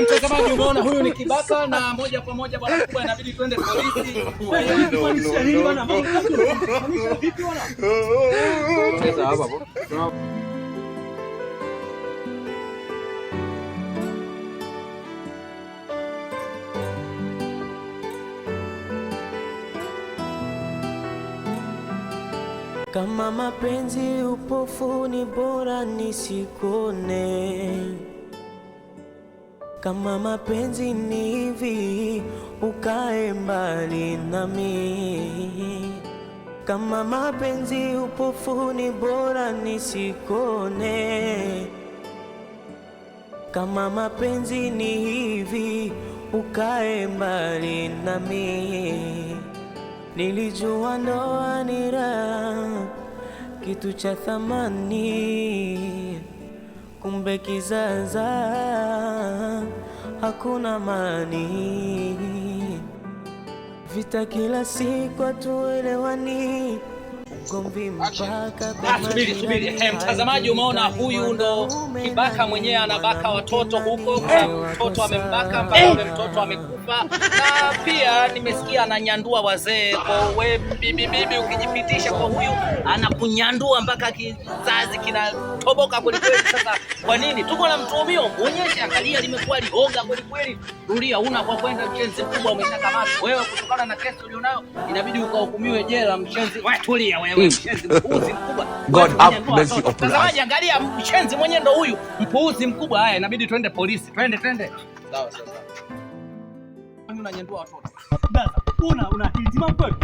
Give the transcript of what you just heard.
Mtazamaji, umeona huyu ni kibaka na moja kwa moja bwana kubwa inabidi twende polisi. Kama mapenzi upofu ni bora nisikone. Kama mapenzi ni hivi ukae mbali nami. Kama mapenzi upofu ni bora nisikone. Kama mapenzi ni hivi ukae mbali nami. Nilijua ndoa ni raha, kitu cha thamani, kumbe kizaza hakuna mani. Vita kila siku hatuelewani, ugomvi mpaka subiri. Mtazamaji, umeona huyu ndo kibaka mwenyewe anabaka watoto huko. Mtoto amembaka mpaka mtoto amekufa, na pia nimesikia ananyandua wazee. Kwa wewe bibi ukijipitisha kwa huyu anakunyandua mpaka kizazi kinatoboka kweli kweli. Sasa kwa nini tuko na mtuhumiwa? Muonyeshe, angalia limekuwa lihoga kweli kweli. Rudia, una kwa kwenda mchenzi mkubwa umeshakamatwa. Wewe kutokana na kesi ulionayo inabidi ukahukumiwe jela. Mchenzi wewe, tulia wewe, mchenzi mpuuzi mkubwa. God have mercy upon us. Angalia mchenzi mwenyewe ndo huyu, mpuuzi mkubwa. Haya, inabidi twende polisi. Twende. Sawa. Unanyandua watoto. Dada, una hitima kweli?